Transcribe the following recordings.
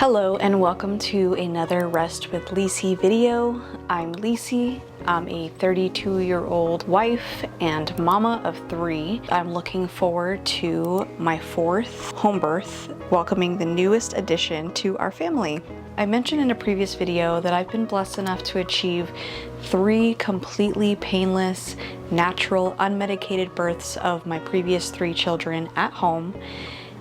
Hello and welcome to another Rest with Lissie video. I'm Lissie. I'm a 32-year-old wife and mama of 3. I'm looking forward to my 4th home birth, welcoming the newest addition to our family. I mentioned in a previous video that I've been blessed enough to achieve 3 completely painless, natural, unmedicated births of my previous 3 children at home,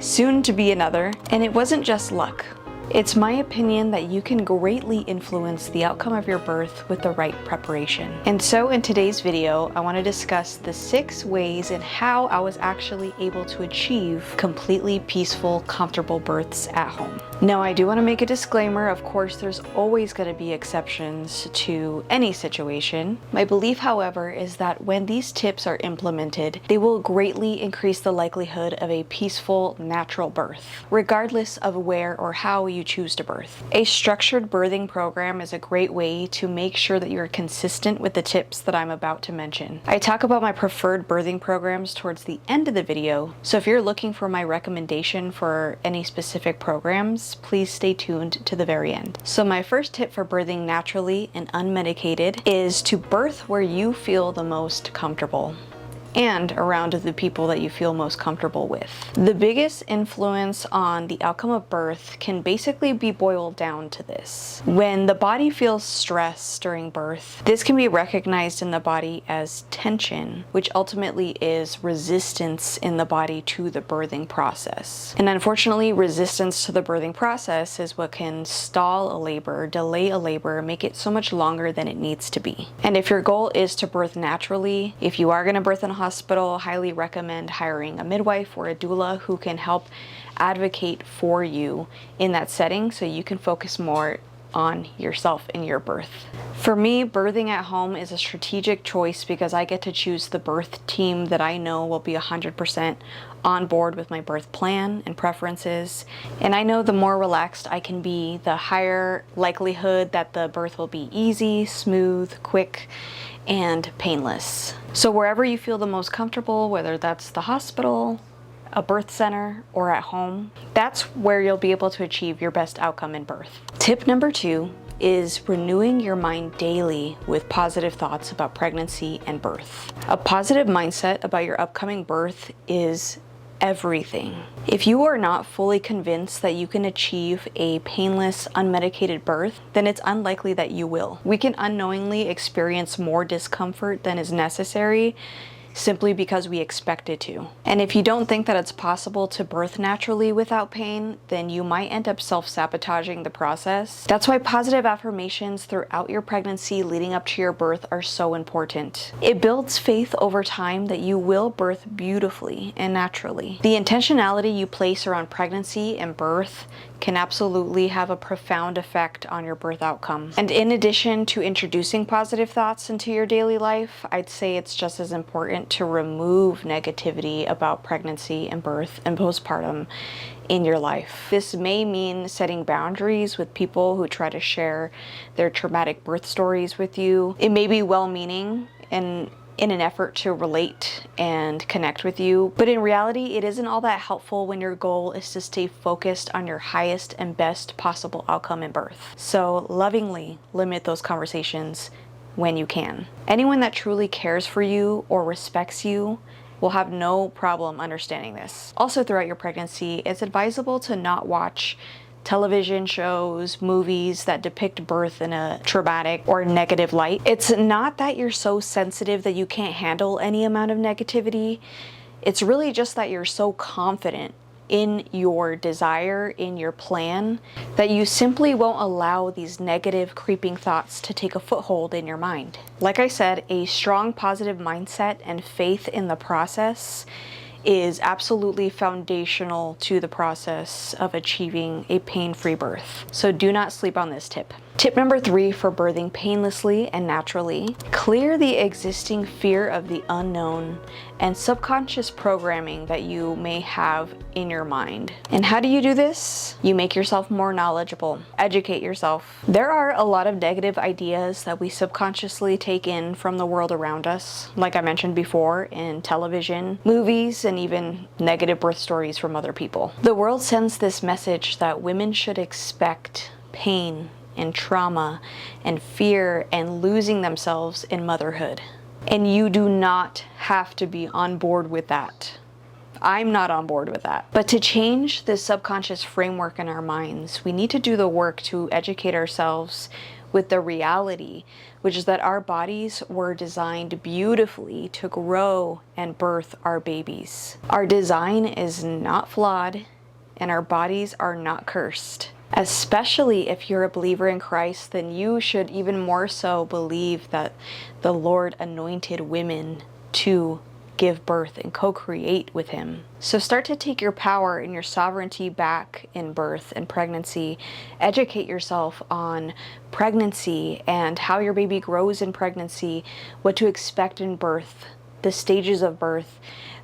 soon to be another, and it wasn't just luck. It's my opinion that you can greatly influence the outcome of your birth with the right preparation. And so in today's video, I want to discuss the 6 ways and how I was actually able to achieve completely peaceful, comfortable births at home. Now, I do want to make a disclaimer. Of course, there's always going to be exceptions to any situation. My belief, however, is that when these tips are implemented, they will greatly increase the likelihood of a peaceful, natural birth, regardless of where or how you choose to birth. A structured birthing program is a great way to make sure that you're consistent with the tips that I'm about to mention. I talk about my preferred birthing programs towards the end of the video, so if you're looking for my recommendation for any specific programs, please stay tuned to the very end. So my first tip for birthing naturally and unmedicated is to birth where you feel the most comfortable and around the people that you feel most comfortable with. The biggest influence on the outcome of birth can basically be boiled down to this. When the body feels stress during birth, this can be recognized in the body as tension, which ultimately is resistance in the body to the birthing process. And unfortunately, resistance to the birthing process is what can stall a labor, delay a labor, make it so much longer than it needs to be. And if your goal is to birth naturally, if you are going to birth in a hospital, highly recommend hiring a midwife or a doula who can help advocate for you in that setting so you can focus more on yourself and your birth. For me, birthing at home is a strategic choice because I get to choose the birth team that I know will be 100% on board with my birth plan and preferences. And I know the more relaxed I can be, the higher likelihood that the birth will be easy, smooth, quick, and painless. So wherever you feel the most comfortable, whether that's the hospital, a birth center, or at home, that's where you'll be able to achieve your best outcome in birth. Tip number 2 is renewing your mind daily with positive thoughts about pregnancy and birth. A positive mindset about your upcoming birth is everything. If you are not fully convinced that you can achieve a painless, unmedicated birth, then it's unlikely that you will. We can unknowingly experience more discomfort than is necessary simply because we expect it to. And if you don't think that it's possible to birth naturally without pain, then you might end up self-sabotaging the process. That's why positive affirmations throughout your pregnancy leading up to your birth are so important. It builds faith over time that you will birth beautifully and naturally. The intentionality you place around pregnancy and birth can absolutely have a profound effect on your birth outcome. And in addition to introducing positive thoughts into your daily life, I'd say it's just as important to remove negativity about pregnancy and birth and postpartum in your life. This may mean setting boundaries with people who try to share their traumatic birth stories with you. It may be well-meaning and in an effort to relate and connect with you. But in reality, it isn't all that helpful when your goal is to stay focused on your highest and best possible outcome in birth. So lovingly limit those conversations when you can. Anyone that truly cares for you or respects you will have no problem understanding this. Also, throughout your pregnancy, it's advisable to not watch television shows, movies that depict birth in a traumatic or negative light. It's not that you're so sensitive that you can't handle any amount of negativity. It's really just that you're so confident in your desire, in your plan, that you simply won't allow these negative creeping thoughts to take a foothold in your mind. Like I said, a strong positive mindset and faith in the process is absolutely foundational to the process of achieving a pain-free birth. So do not sleep on this tip. Tip number 3 for birthing painlessly and naturally: clear the existing fear of the unknown and subconscious programming that you may have in your mind. And how do you do this? You make yourself more knowledgeable, educate yourself. There are a lot of negative ideas that we subconsciously take in from the world around us, like I mentioned before, in television, movies, and even negative birth stories from other people. The world sends this message that women should expect pain and trauma and fear and losing themselves in motherhood. And you do not have to be on board with that. I'm not on board with that. But to change this subconscious framework in our minds, we need to do the work to educate ourselves with the reality, which is that our bodies were designed beautifully to grow and birth our babies. Our design is not flawed, and our bodies are not cursed. Especially if you're a believer in Christ, then you should even more so believe that the Lord anointed women to give birth and co-create with him. So start to take your power and your sovereignty back in birth and pregnancy. Educate yourself on pregnancy and how your baby grows in pregnancy, what to expect in birth, the stages of birth,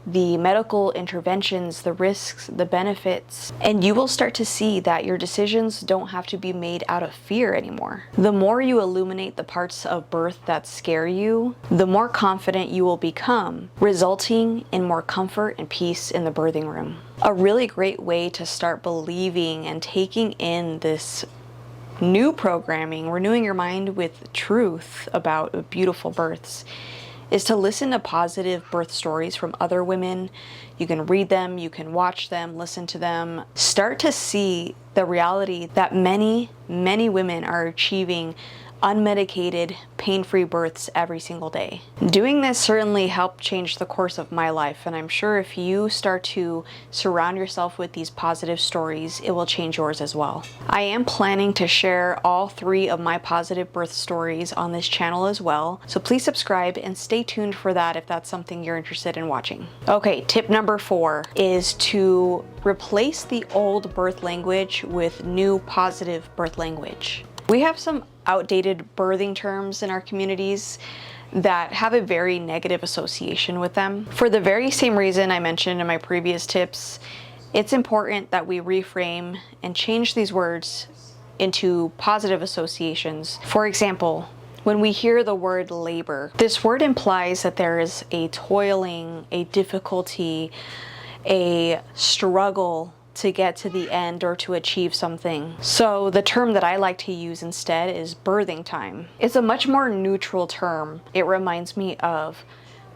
the medical interventions, the risks, the benefits, and you will start to see that your decisions don't have to be made out of fear anymore. The more you illuminate the parts of birth that scare you, the more confident you will become, resulting in more comfort and peace in the birthing room. A really great way to start believing and taking in this new programming, renewing your mind with truth about beautiful births, is to listen to positive birth stories from other women. You can read them, you can watch them, listen to them. Start to see the reality that many women are achieving unmedicated, pain-free births every single day. Doing this certainly helped change the course of my life, and I'm sure if you start to surround yourself with these positive stories, it will change yours as well. I am planning to share all 3 of my positive birth stories on this channel as well, so please subscribe and stay tuned for that if that's something you're interested in watching. Okay, tip number 4 is to replace the old birth language with new positive birth language. We have some outdated birthing terms in our communities that have a very negative association with them. For the very same reason I mentioned in my previous tips, it's important that we reframe and change these words into positive associations. For example, when we hear the word labor, this word implies that there is a toiling, a difficulty, a struggle to get to the end or to achieve something. So the term that I like to use instead is birthing time. It's a much more neutral term. It reminds me of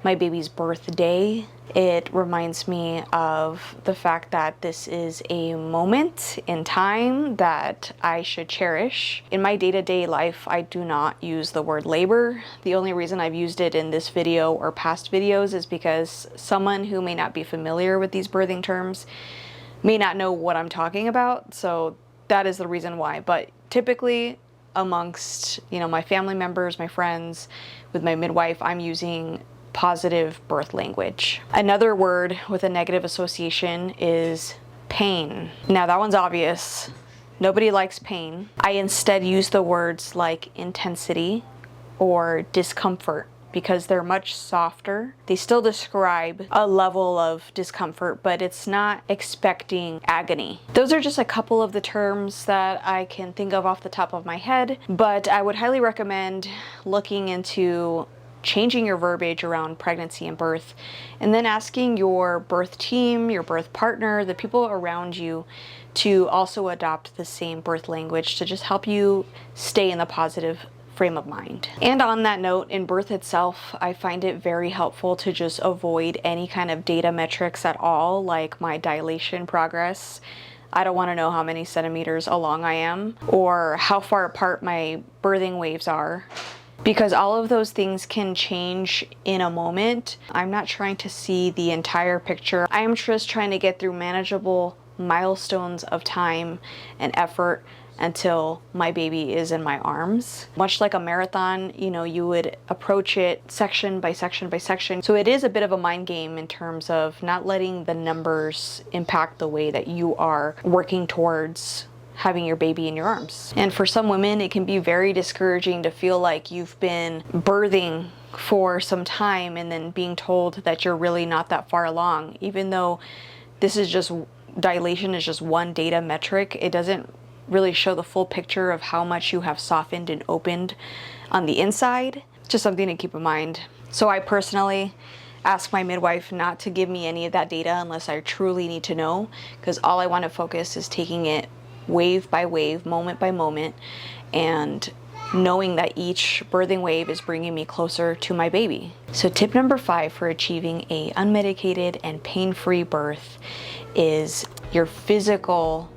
my baby's birthday. It reminds me of the fact that this is a moment in time that I should cherish. In my day-to-day life, I do not use the word labor. The only reason I've used it in this video or past videos is because someone who may not be familiar with these birthing terms may not know what I'm talking about, so that is the reason why. But typically amongst, my family members, my friends, with my midwife, I'm using positive birth language. Another word with a negative association is pain. Now that one's obvious. Nobody likes pain. I instead use the words like intensity or discomfort, because they're much softer. They still describe a level of discomfort, but it's not expecting agony. Those are just a couple of the terms that I can think of off the top of my head, but I would highly recommend looking into changing your verbiage around pregnancy and birth, and then asking your birth team, your birth partner, the people around you to also adopt the same birth language to just help you stay in the positive frame of mind. And on that note, in birth itself, I find it very helpful to just avoid any kind of data metrics at all, like my dilation progress. I don't want to know how many centimeters along I am or how far apart my birthing waves are, because all of those things can change in a moment. I'm not trying to see the entire picture. I am just trying to get through manageable milestones of time and effort until my baby is in my arms. Much like a marathon, you would approach it section by section by section. So it is a bit of a mind game in terms of not letting the numbers impact the way that you are working towards having your baby in your arms. And for some women, it can be very discouraging to feel like you've been birthing for some time and then being told that you're really not that far along. Even though this is just, dilation is just one data metric, it doesn't really show the full picture of how much you have softened and opened on the inside. Just something to keep in mind. So I personally ask my midwife not to give me any of that data unless I truly need to know, because all I want to focus is taking it wave by wave, moment by moment, and knowing that each birthing wave is bringing me closer to my baby. So tip number 5 for achieving a unmedicated and pain-free birth is your physical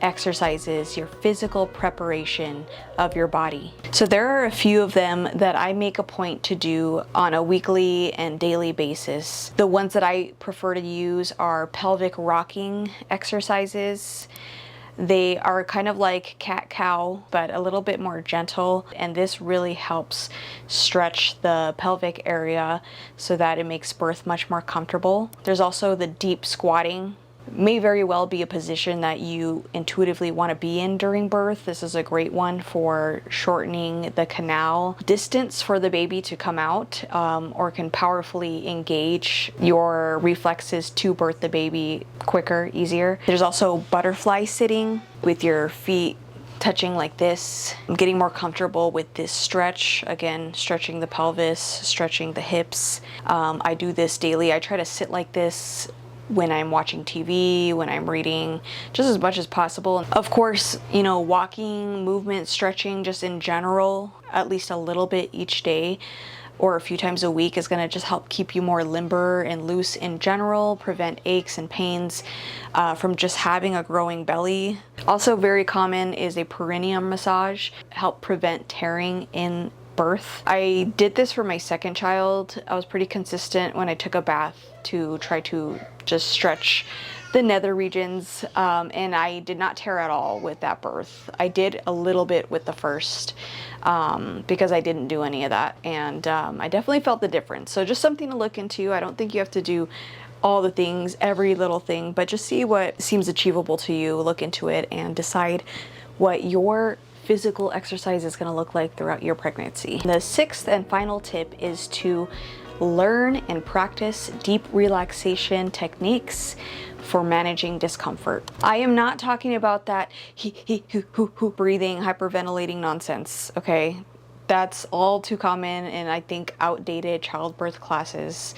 exercises, your physical preparation of your body. So there are a few of them that I make a point to do on a weekly and daily basis. The ones that I prefer to use are pelvic rocking exercises. They are kind of like cat-cow, but a little bit more gentle, and this really helps stretch the pelvic area so that it makes birth much more comfortable. There's also the deep squatting. May very well be a position that you intuitively want to be in during birth. This is a great one for shortening the canal distance for the baby to come out, or can powerfully engage your reflexes to birth the baby quicker, easier. There's also butterfly sitting with your feet touching like this. I'm getting more comfortable with this stretch. Again, stretching the pelvis, stretching the hips. I do this daily. I try to sit like this when I'm watching TV, when I'm reading, just as much as possible. Of course, you know, walking, movement, stretching, just in general, at least a little bit each day or a few times a week is going to just help keep you more limber and loose in general, prevent aches and pains from just having a growing belly. Also very common is a perineum massage, help prevent tearing in birth. I did this for my second child. I was pretty consistent when I took a bath to try to just stretch the nether regions, and I did not tear at all with that birth. I did a little bit with the first because I didn't do any of that, and I definitely felt the difference. So just something to look into. I don't think you have to do all the things, every little thing, but just see what seems achievable to you, look into it, and decide what your physical exercise is going to look like throughout your pregnancy. The 6th and final tip is to learn and practice deep relaxation techniques for managing discomfort. I am not talking about that breathing, hyperventilating nonsense, okay? That's all too common and I think outdated childbirth classes.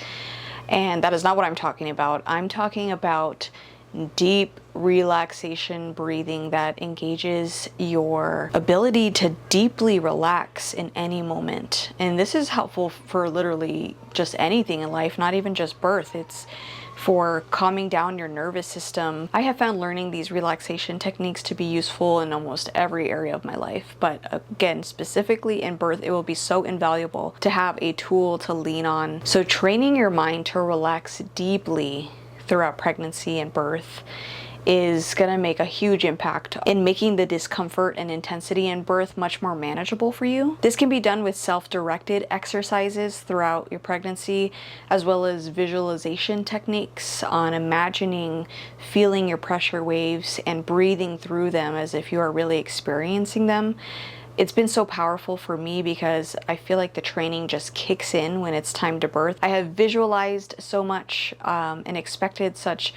And that is not what I'm talking about. I'm talking about deep relaxation breathing that engages your ability to deeply relax in any moment. And this is helpful for literally just anything in life, not even just birth. It's for calming down your nervous system. I have found learning these relaxation techniques to be useful in almost every area of my life. But again, specifically in birth, it will be so invaluable to have a tool to lean on. So training your mind to relax deeply throughout pregnancy and birth is going to make a huge impact in making the discomfort and intensity in birth much more manageable for you. This can be done with self-directed exercises throughout your pregnancy, as well as visualization techniques on imagining, feeling your pressure waves and breathing through them as if you are really experiencing them. It's been so powerful for me because I feel like the training just kicks in when it's time to birth. I have visualized so much and expected such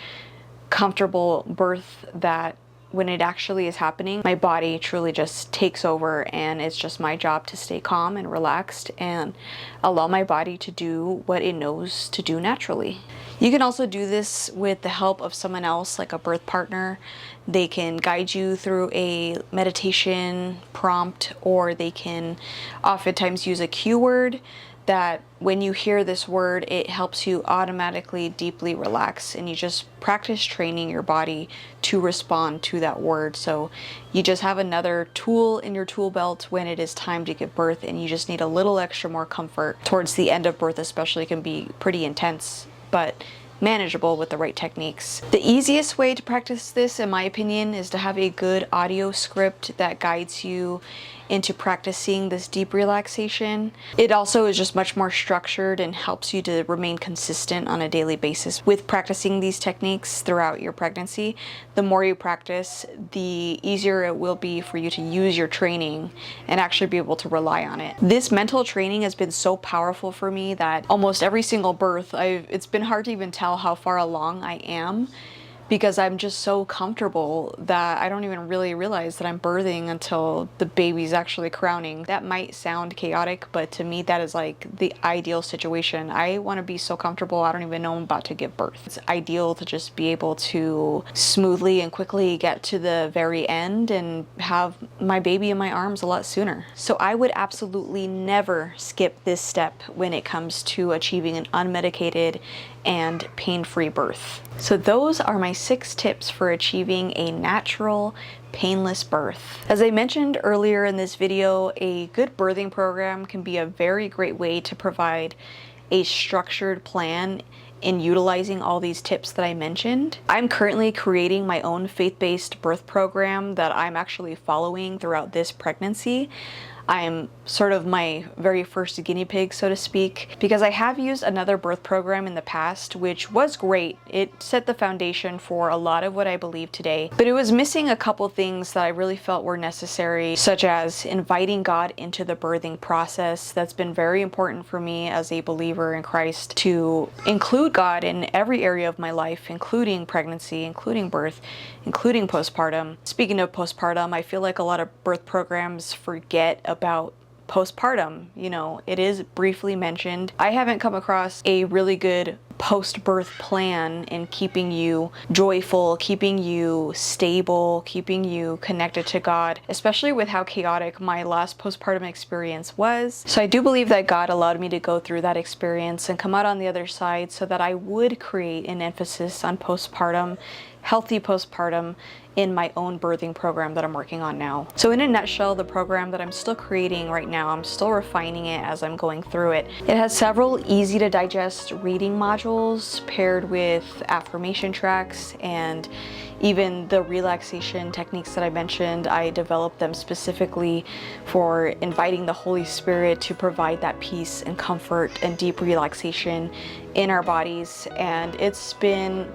comfortable birth that when it actually is happening, my body truly just takes over, and it's just my job to stay calm and relaxed and allow my body to do what it knows to do naturally. You can also do this with the help of someone else, like a birth partner. They can guide you through a meditation prompt, or they can oftentimes use a cue word that when you hear this word, it helps you automatically deeply relax, and you just practice training your body to respond to that word. So you just have another tool in your tool belt when it is time to give birth, and you just need a little extra more comfort. Towards the end of birth especially, it can be pretty intense, but manageable with the right techniques. The easiest way to practice this, in my opinion, is to have a good audio script that guides you into practicing this deep relaxation. It also is just much more structured and helps you to remain consistent on a daily basis with practicing these techniques throughout your pregnancy. The more you practice, the easier it will be for you to use your training and actually be able to rely on it. This mental training has been so powerful for me that almost every single birth, it's been hard to even tell how far along I am, because I'm just so comfortable that I don't even really realize that I'm birthing until the baby's actually crowning. That might sound chaotic, but to me that is like the ideal situation. I want to be so comfortable I don't even know I'm about to give birth. It's ideal to just be able to smoothly and quickly get to the very end and have my baby in my arms a lot sooner. So I would absolutely never skip this step when it comes to achieving an unmedicated and pain-free birth. So those are my 6 tips for achieving a natural, painless birth. As I mentioned earlier in this video, a good birthing program can be a very great way to provide a structured plan in utilizing all these tips that I mentioned. I'm currently creating my own faith-based birth program that I'm actually following throughout this pregnancy. I'm sort of my very first guinea pig, so to speak, because I have used another birth program in the past, which was great. It set the foundation for a lot of what I believe today, but it was missing a couple things that I really felt were necessary, such as inviting God into the birthing process. That's been very important for me as a believer in Christ, to include God in every area of my life, including pregnancy, including birth, including postpartum. Speaking of postpartum, I feel like a lot of birth programs forget about postpartum. You know, it is briefly mentioned. I haven't come across a really good post-birth plan in keeping you joyful, keeping you stable, keeping you connected to God, especially with how chaotic my last postpartum experience was. So I do believe that God allowed me to go through that experience and come out on the other side so that I would create an emphasis on postpartum, healthy postpartum, in my own birthing program that I'm working on now. So in a nutshell, the program that I'm still creating right now, I'm still refining it as I'm going through it. It has several easy to digest reading modules paired with affirmation tracks, and even the relaxation techniques that I mentioned. I developed them specifically for inviting the Holy Spirit to provide that peace and comfort and deep relaxation in our bodies, and it's been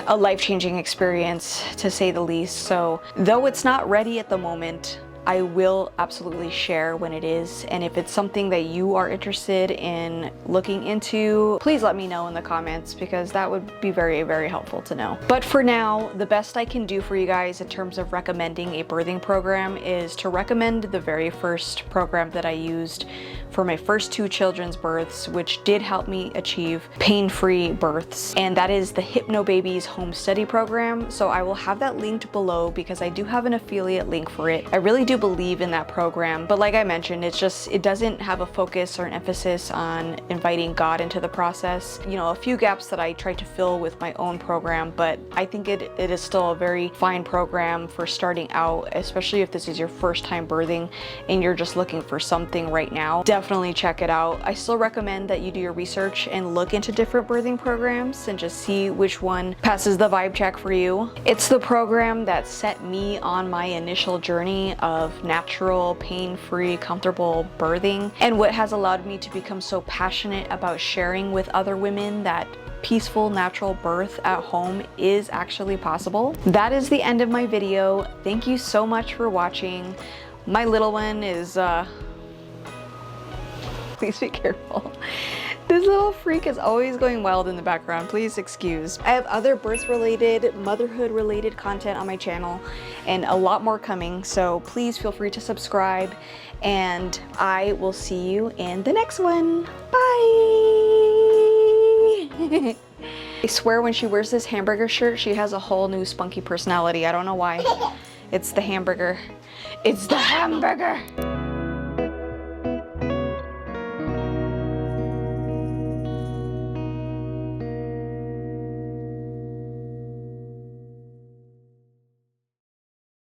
a life-changing experience, to say the least. So though it's not ready at the moment, I will absolutely share when it is, and if it's something that you are interested in looking into, please let me know in the comments, because that would be very, very helpful to know. But for now, the best I can do for you guys in terms of recommending a birthing program is to recommend the very first program that I used for my first 2 children's births, which did help me achieve pain-free births, and that is the HypnoBabies Home Study Program. So I will have that linked below because I do have an affiliate link for it. I really do believe in that program, but like I mentioned, it doesn't have a focus or an emphasis on inviting God into the process. You know, a few gaps that I tried to fill with my own program, but I think it is still a very fine program for starting out, especially if this is your first time birthing and you're just looking for something right now. Definitely check it out. I still recommend that you do your research and look into different birthing programs and just see which one passes the vibe check for you. It's the program that set me on my initial journey of natural, pain-free, comfortable birthing, and what has allowed me to become so passionate about sharing with other women that peaceful, natural birth at home is actually possible. That is the end of my video. Thank you so much for watching. My little one is please be careful. This little freak is always going wild in the background. Please excuse. I have other birth-related, motherhood-related content on my channel and a lot more coming, so please feel free to subscribe, and I will see you in the next one. Bye! I swear when she wears this hamburger shirt, she has a whole new spunky personality. I don't know why. It's the hamburger. It's the hamburger!